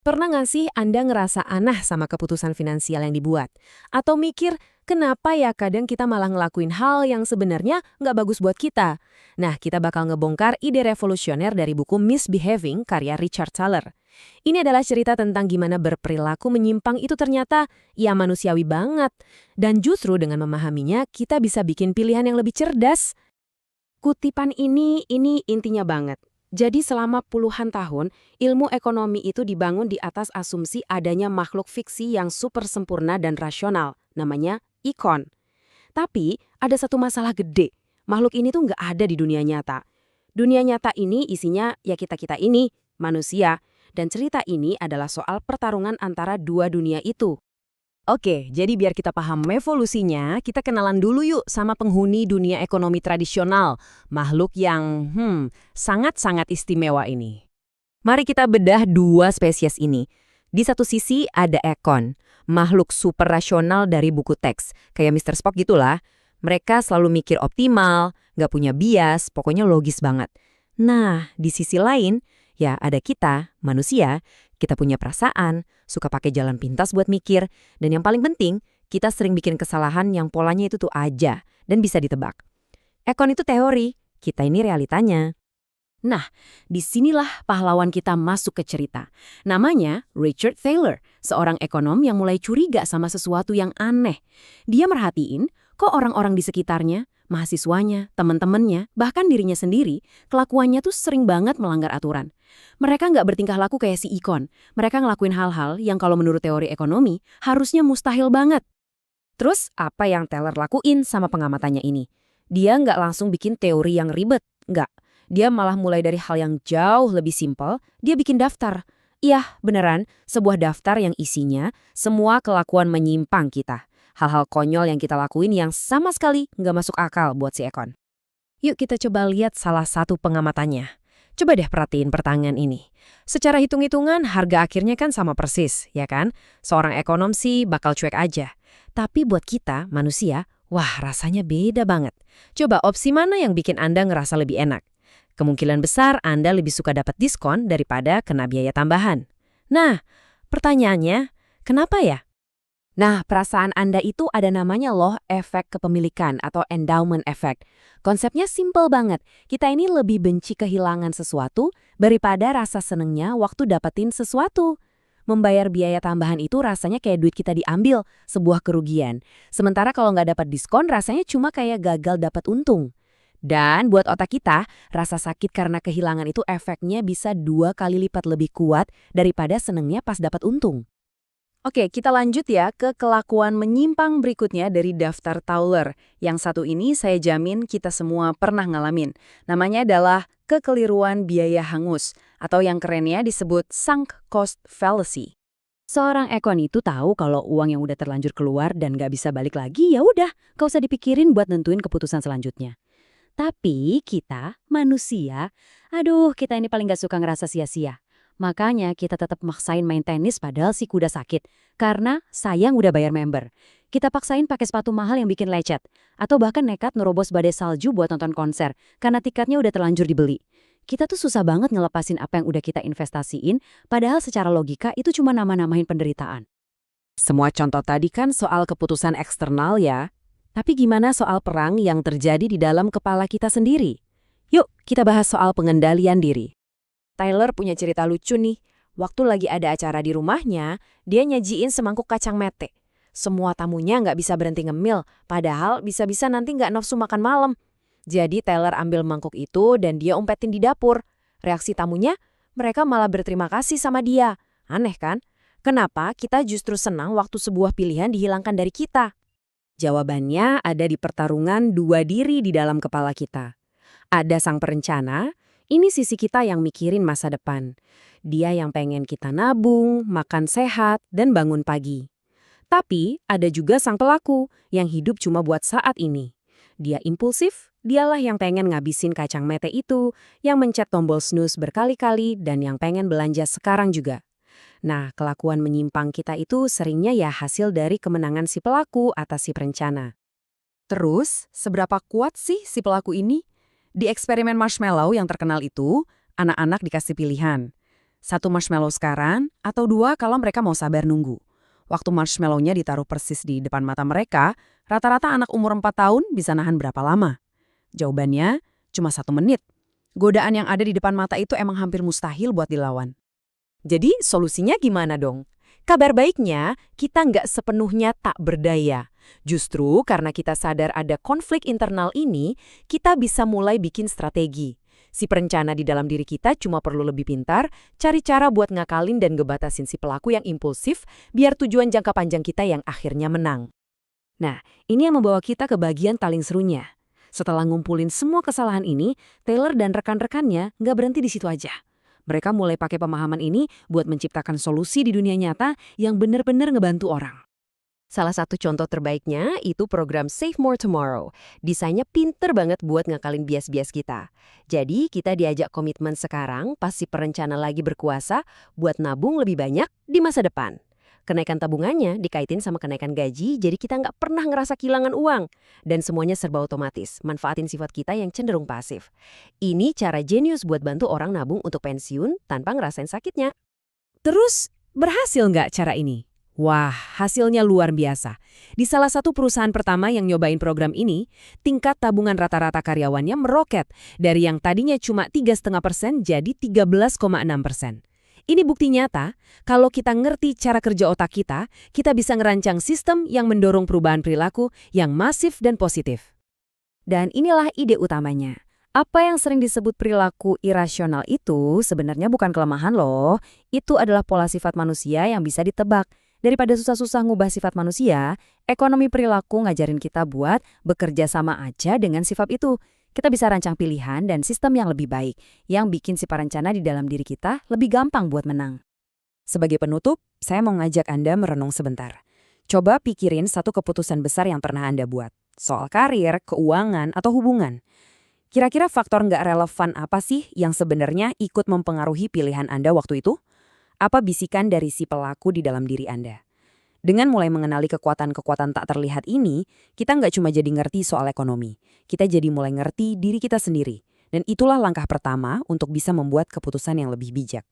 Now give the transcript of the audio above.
Pernah nggak sih Anda ngerasa aneh sama keputusan finansial yang dibuat? Atau mikir, kenapa ya kadang kita malah ngelakuin hal yang sebenarnya nggak bagus buat kita? Nah, kita bakal ngebongkar ide revolusioner dari buku Misbehaving karya Richard Thaler. Ini adalah cerita tentang gimana berperilaku menyimpang itu ternyata ya manusiawi banget. Dan justru dengan memahaminya, kita bisa bikin pilihan yang lebih cerdas. Kutipan ini intinya banget. Jadi selama puluhan tahun, ilmu ekonomi itu dibangun di atas asumsi adanya makhluk fiksi yang super sempurna dan rasional, namanya ikon. Tapi ada satu masalah gede, makhluk ini tuh nggak ada di dunia nyata. Dunia nyata ini isinya ya kita-kita ini, manusia, dan cerita ini adalah soal pertarungan antara dua dunia itu. Oke, jadi biar kita paham evolusinya, kita kenalan dulu yuk sama penghuni dunia ekonomi tradisional, makhluk yang sangat-sangat istimewa ini. Mari kita bedah dua spesies ini. Di satu sisi ada Ekon, makhluk super rasional dari buku teks, kayak Mr. Spock gitulah. Mereka selalu mikir optimal, nggak punya bias, pokoknya logis banget. Nah, di sisi lain, ya ada kita, manusia, kita punya perasaan, suka pakai jalan pintas buat mikir, dan yang paling penting, kita sering bikin kesalahan yang polanya itu tuh aja, dan bisa ditebak. Ekon itu teori, kita ini realitanya. Nah, disinilah pahlawan kita masuk ke cerita. Namanya Richard Thaler, seorang ekonom yang mulai curiga sama sesuatu yang aneh. Dia merhatiin kok orang-orang di sekitarnya, mahasiswanya, teman-temannya, bahkan dirinya sendiri, kelakuannya tuh sering banget melanggar aturan. Mereka nggak bertingkah laku kayak si ikon. Mereka ngelakuin hal-hal yang kalau menurut teori ekonomi harusnya mustahil banget. Terus apa yang Thaler lakuin sama pengamatannya ini? Dia nggak langsung bikin teori yang ribet, nggak. Dia malah mulai dari hal yang jauh lebih simpel, dia bikin daftar. Iya, beneran, sebuah daftar yang isinya semua kelakuan menyimpang kita. Hal-hal konyol yang kita lakuin yang sama sekali nggak masuk akal buat si Ekon. Yuk kita coba lihat salah satu pengamatannya. Coba deh perhatiin pertanyaan ini. Secara hitung-hitungan, harga akhirnya kan sama persis, ya kan? Seorang ekonom sih bakal cuek aja. Tapi buat kita, manusia, wah rasanya beda banget. Coba opsi mana yang bikin Anda ngerasa lebih enak? Kemungkinan besar Anda lebih suka dapat diskon daripada kena biaya tambahan. Nah, pertanyaannya, kenapa ya? Nah, perasaan Anda itu ada namanya loh efek kepemilikan atau endowment effect. Konsepnya simple banget. Kita ini lebih benci kehilangan sesuatu daripada rasa senengnya waktu dapetin sesuatu. Membayar biaya tambahan itu rasanya kayak duit kita diambil, sebuah kerugian. Sementara kalau nggak dapat diskon, rasanya cuma kayak gagal dapat untung. Dan buat otak kita, rasa sakit karena kehilangan itu efeknya bisa 2 kali lipat lebih kuat daripada senengnya pas dapat untung. Oke, kita lanjut ya ke kelakuan menyimpang berikutnya dari daftar Thaler. Yang satu ini saya jamin kita semua pernah ngalamin. Namanya adalah kekeliruan biaya hangus, atau yang kerennya disebut sunk cost fallacy. Seorang ekon itu tahu kalau uang yang udah terlanjur keluar dan nggak bisa balik lagi, ya udah, nggak usah dipikirin buat nentuin keputusan selanjutnya. Tapi kita, manusia, aduh kita ini paling gak suka ngerasa sia-sia. Makanya kita tetap maksain main tenis padahal si kuda sakit. Karena sayang udah bayar member. Kita paksain pakai sepatu mahal yang bikin lecet. Atau bahkan nekat nerobos badai salju buat nonton konser. Karena tiketnya udah terlanjur dibeli. Kita tuh susah banget ngelepasin apa yang udah kita investasiin. Padahal secara logika itu cuma nama-namain penderitaan. Semua contoh tadi kan soal keputusan eksternal ya. Tapi gimana soal perang yang terjadi di dalam kepala kita sendiri? Yuk, kita bahas soal pengendalian diri. Tyler punya cerita lucu nih. Waktu lagi ada acara di rumahnya, dia nyajiin semangkuk kacang mete. Semua tamunya nggak bisa berhenti ngemil, padahal bisa-bisa nanti nggak nafsu makan malam. Jadi Tyler ambil mangkuk itu dan dia umpetin di dapur. Reaksi tamunya, mereka malah berterima kasih sama dia. Aneh kan? Kenapa kita justru senang waktu sebuah pilihan dihilangkan dari kita? Jawabannya ada di pertarungan dua diri di dalam kepala kita. Ada sang perencana, ini sisi kita yang mikirin masa depan. Dia yang pengen kita nabung, makan sehat, dan bangun pagi. Tapi ada juga sang pelaku yang hidup cuma buat saat ini. Dia impulsif, dialah yang pengen ngabisin kacang mete itu, yang mencet tombol snooze berkali-kali, dan yang pengen belanja sekarang juga. Nah, kelakuan menyimpang kita itu seringnya ya hasil dari kemenangan si pelaku atas si perencana. Terus, seberapa kuat sih si pelaku ini? Di eksperimen marshmallow yang terkenal itu, anak-anak dikasih pilihan. Satu marshmallow sekarang, atau dua kalau mereka mau sabar nunggu. Waktu marshmallow-nya ditaruh persis di depan mata mereka, rata-rata anak umur 4 tahun bisa nahan berapa lama? Jawabannya, cuma 1 menit. Godaan yang ada di depan mata itu emang hampir mustahil buat dilawan. Jadi solusinya gimana dong? Kabar baiknya, kita nggak sepenuhnya tak berdaya. Justru karena kita sadar ada konflik internal ini, kita bisa mulai bikin strategi. Si perencana di dalam diri kita cuma perlu lebih pintar, cari cara buat ngakalin dan ngebatasin si pelaku yang impulsif, biar tujuan jangka panjang kita yang akhirnya menang. Nah, ini yang membawa kita ke bagian paling serunya. Setelah ngumpulin semua kesalahan ini, Taylor dan rekan-rekannya nggak berhenti di situ aja. Mereka mulai pakai pemahaman ini buat menciptakan solusi di dunia nyata yang benar-benar ngebantu orang. Salah satu contoh terbaiknya itu program Save More Tomorrow. Desainnya pinter banget buat ngakalin bias-bias kita. Jadi kita diajak komitmen sekarang pas si perencana lagi berkuasa buat nabung lebih banyak di masa depan. Kenaikan tabungannya dikaitin sama kenaikan gaji, jadi kita nggak pernah ngerasa kehilangan uang. Dan semuanya serba otomatis, manfaatin sifat kita yang cenderung pasif. Ini cara jenius buat bantu orang nabung untuk pensiun tanpa ngerasain sakitnya. Terus, berhasil nggak cara ini? Wah, hasilnya luar biasa. Di salah satu perusahaan pertama yang nyobain program ini, tingkat tabungan rata-rata karyawannya meroket dari yang tadinya cuma 3,5% jadi 13,6%. Ini bukti nyata, kalau kita ngerti cara kerja otak kita bisa ngerancang sistem yang mendorong perubahan perilaku yang masif dan positif. Dan inilah ide utamanya. Apa yang sering disebut perilaku irasional itu sebenarnya bukan kelemahan loh. Itu adalah pola sifat manusia yang bisa ditebak. Daripada susah-susah ngubah sifat manusia, ekonomi perilaku ngajarin kita buat bekerja sama aja dengan sifat itu. Kita bisa rancang pilihan dan sistem yang lebih baik, yang bikin si perencana di dalam diri kita lebih gampang buat menang. Sebagai penutup, saya mau ngajak Anda merenung sebentar. Coba pikirin satu keputusan besar yang pernah Anda buat. Soal karir, keuangan, atau hubungan. Kira-kira faktor nggak relevan apa sih yang sebenarnya ikut mempengaruhi pilihan Anda waktu itu? Apa bisikan dari si pelaku di dalam diri Anda? Dengan mulai mengenali kekuatan-kekuatan tak terlihat ini, kita nggak cuma jadi ngerti soal ekonomi. Kita jadi mulai ngerti diri kita sendiri. Dan itulah langkah pertama untuk bisa membuat keputusan yang lebih bijak.